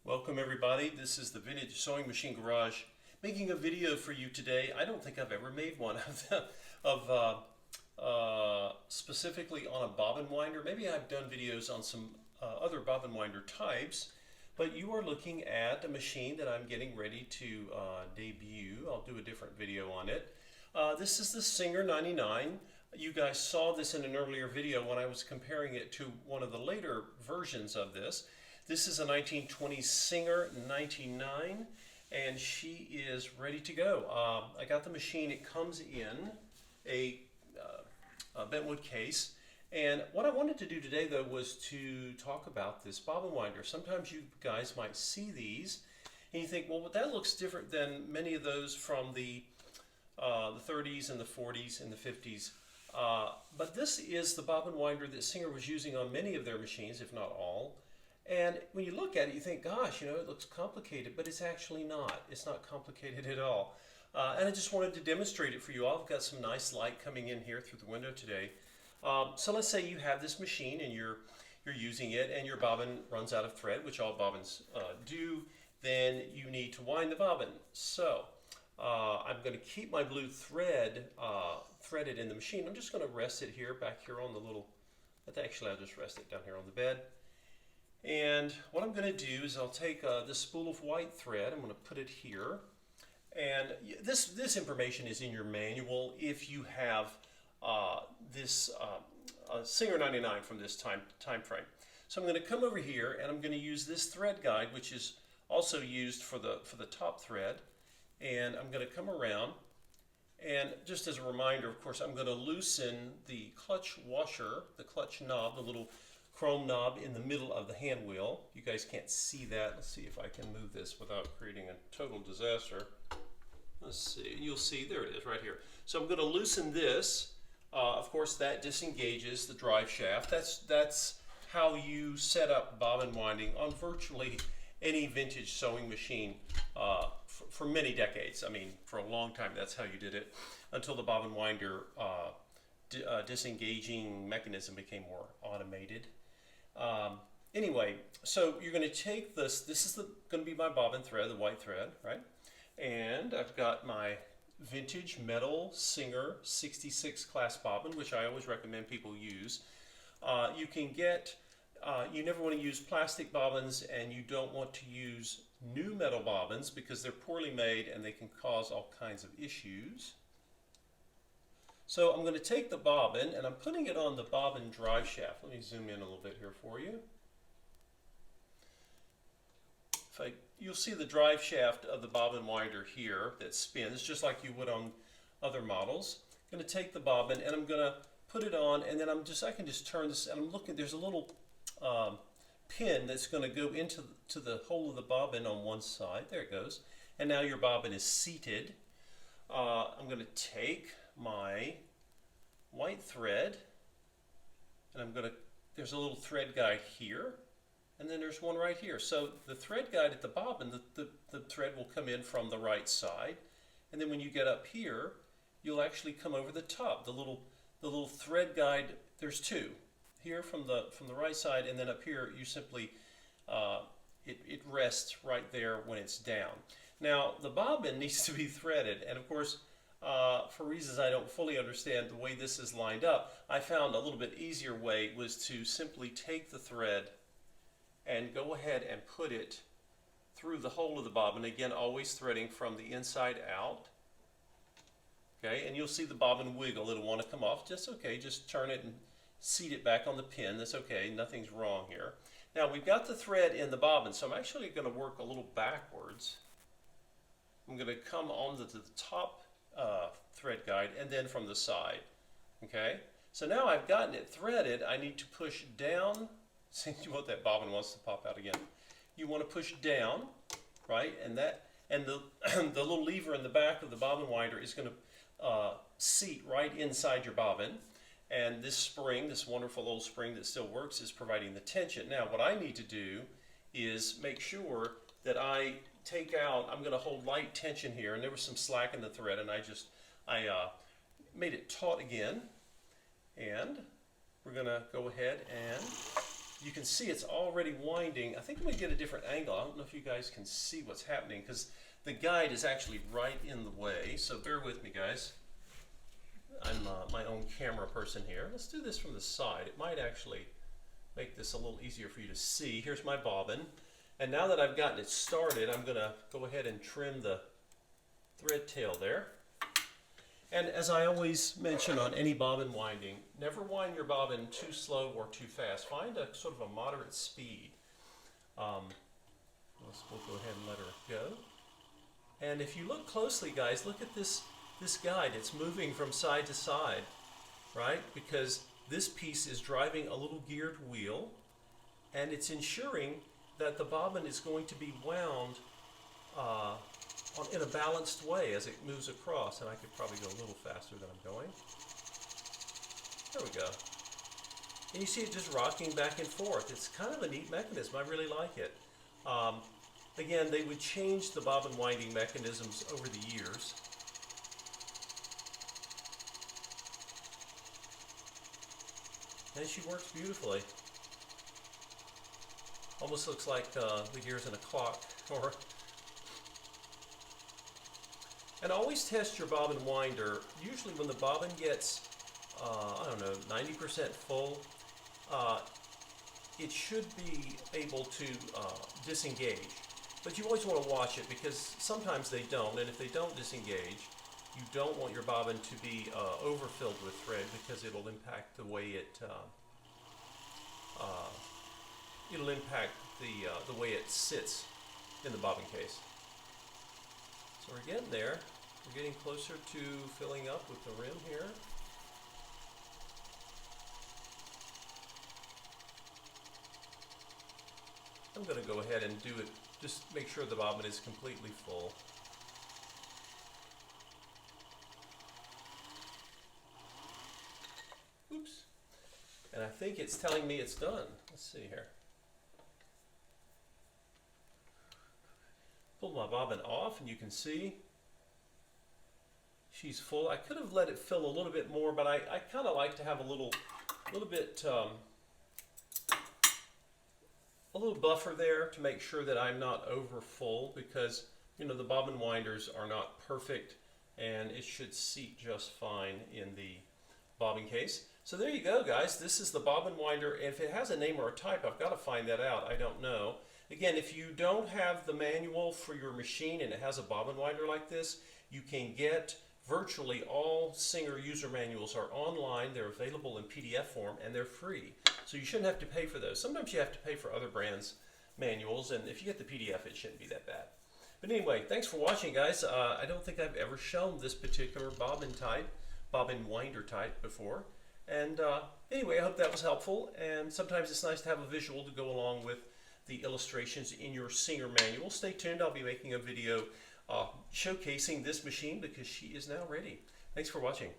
Welcome everybody, this is the Vintage Sewing Machine Garage making a video for you today. I don't think I've ever made one specifically on a bobbin winder. Maybe I've done videos on some other bobbin winder types, but you are looking at a machine that I'm getting ready to debut. I'll do a different video on it. This is the Singer 99. You guys saw this in an earlier video when I was comparing it to one of the later versions of this. This is a 1920 Singer 99, and she is ready to go. I got the machine. It comes in a bentwood case, and what I wanted to do today, though, was to talk about this bobbin winder. Sometimes you guys might see these, and you think, well, that looks different than many of those from the 30s and the 40s and the 50s. But this is the bobbin winder that Singer was using on many of their machines, if not all. And when you look at it, you think, gosh, you know, it looks complicated, but it's actually not. It's not complicated at all. And I just wanted to demonstrate it for you all. I've got some nice light coming in here through the window today. So let's say you have this machine and you're using it and your bobbin runs out of thread, which all bobbins do. Then you need to wind the bobbin. So I'm going to keep my blue thread threaded in the machine. I'm just going to rest it here, back here on the little, actually I'll just rest it down here on the bed. And what I'm going to do is I'll take this spool of white thread, I'm going to put it here, and this information is in your manual if you have this Singer 99 from this time frame. So I'm going to come over here and I'm going to use this thread guide, which is also used for the top thread, and I'm going to come around, and just as a reminder, of course, I'm going to loosen the clutch washer, the clutch knob, the little chrome knob in the middle of the hand wheel. You guys can't see that. Let's see if I can move this without creating a total disaster. Let's see, you'll see, there it is right here. So I'm going to loosen this. Of course, that disengages the drive shaft. That's how you set up bobbin winding on virtually any vintage sewing machine for many decades. I mean, for a long time, that's how you did it until the bobbin winder disengaging mechanism became more automated. Anyway, so you're going to take this is going to be my bobbin thread, the white thread, right? And I've got my vintage metal Singer 66 class bobbin, which I always recommend people use. You can get, you never want to use plastic bobbins, and you don't want to use new metal bobbins because they're poorly made and they can cause all kinds of issues. So I'm going to take the bobbin and I'm putting it on the bobbin drive shaft. Let me zoom in a little bit here for you. You'll see the drive shaft of the bobbin winder here that spins just like you would on other models. I'm going to take the bobbin and I'm going to put it on, and then I can just turn this, and I'm looking, there's a little pin that's going to go into the hole of the bobbin on one side. There it goes. And now your bobbin is seated. I'm going to take my white thread, and there's a little thread guide here, and then there's one right here. So the thread guide at the bobbin, the thread will come in from the right side, and then when you get up here, you'll actually come over the top. The little thread guide, there's two here from the right side, and then up here you simply it rests right there when it's down. Now the bobbin needs to be threaded, and of course, for reasons I don't fully understand the way this is lined up, I found a little bit easier way was to simply take the thread and go ahead and put it through the hole of the bobbin, again always threading from the inside out. Okay, and you'll see the bobbin wiggle. It'll want to come off. Just okay, just turn it and seat it back on the pin. That's okay, nothing's wrong here. Now we've got the thread in the bobbin, so I'm actually going to work a little backwards. I'm going to come onto the top thread guide and then from the side. Okay, so now I've gotten it threaded. I need to push down. See what that bobbin wants to pop out again. You want to push down, right? And the the little lever in the back of the bobbin winder is going to seat right inside your bobbin. And this spring, this wonderful old spring that still works, is providing the tension. Now what I need to do is make sure that I take out, I'm going to hold light tension here, and there was some slack in the thread, and I made it taut again, and we're going to go ahead and you can see it's already winding. I think I'm going to get a different angle. I don't know if you guys can see what's happening because the guide is actually right in the way. So bear with me, guys. I'm my own camera person here. Let's do this from the side. It might actually make this a little easier for you to see. Here's my bobbin. And now that I've gotten it started, I'm going to go ahead and trim the thread tail there. And as I always mention on any bobbin winding, never wind your bobbin too slow or too fast. Find a sort of a moderate speed. We'll go ahead and let her go. And if you look closely, guys, look at this guide. It's moving from side to side, right? Because this piece is driving a little geared wheel, and it's ensuring that the bobbin is going to be wound in a balanced way as it moves across. And I could probably go a little faster than I'm going. There we go. And you see it just rocking back and forth. It's kind of a neat mechanism. I really like it. Again, they would change the bobbin winding mechanisms over the years. And she works beautifully. Almost looks like the gears in a clock. And always test your bobbin winder. Usually when the bobbin gets, I don't know, 90% full, it should be able to disengage. But you always want to watch it because sometimes they don't, and if they don't disengage, you don't want your bobbin to be overfilled with thread because it'll impact the way the way it sits in the bobbin case. So we're getting there. We're getting closer to filling up with the rim here. I'm going to go ahead and do it, just make sure the bobbin is completely full. Oops. And I think it's telling me it's done. Let's see here. Pull my bobbin off and you can see she's full. I could have let it fill a little bit more, but I kind of like to have a little buffer there to make sure that I'm not over full because, you know, the bobbin winders are not perfect and it should seat just fine in the bobbin case. So there you go, guys. This is the bobbin winder. And if it has a name or a type, I've got to find that out. I don't know. Again, if you don't have the manual for your machine and it has a bobbin winder like this, you can get virtually all Singer user manuals are online. They're available in PDF form and they're free. So you shouldn't have to pay for those. Sometimes you have to pay for other brands' manuals, and if you get the PDF, it shouldn't be that bad. But anyway, thanks for watching, guys. I don't think I've ever shown this particular bobbin winder type before. And anyway, I hope that was helpful. And sometimes it's nice to have a visual to go along with the illustrations in your Singer manual. Stay tuned. I'll be making a video showcasing this machine because she is now ready. Thanks for watching.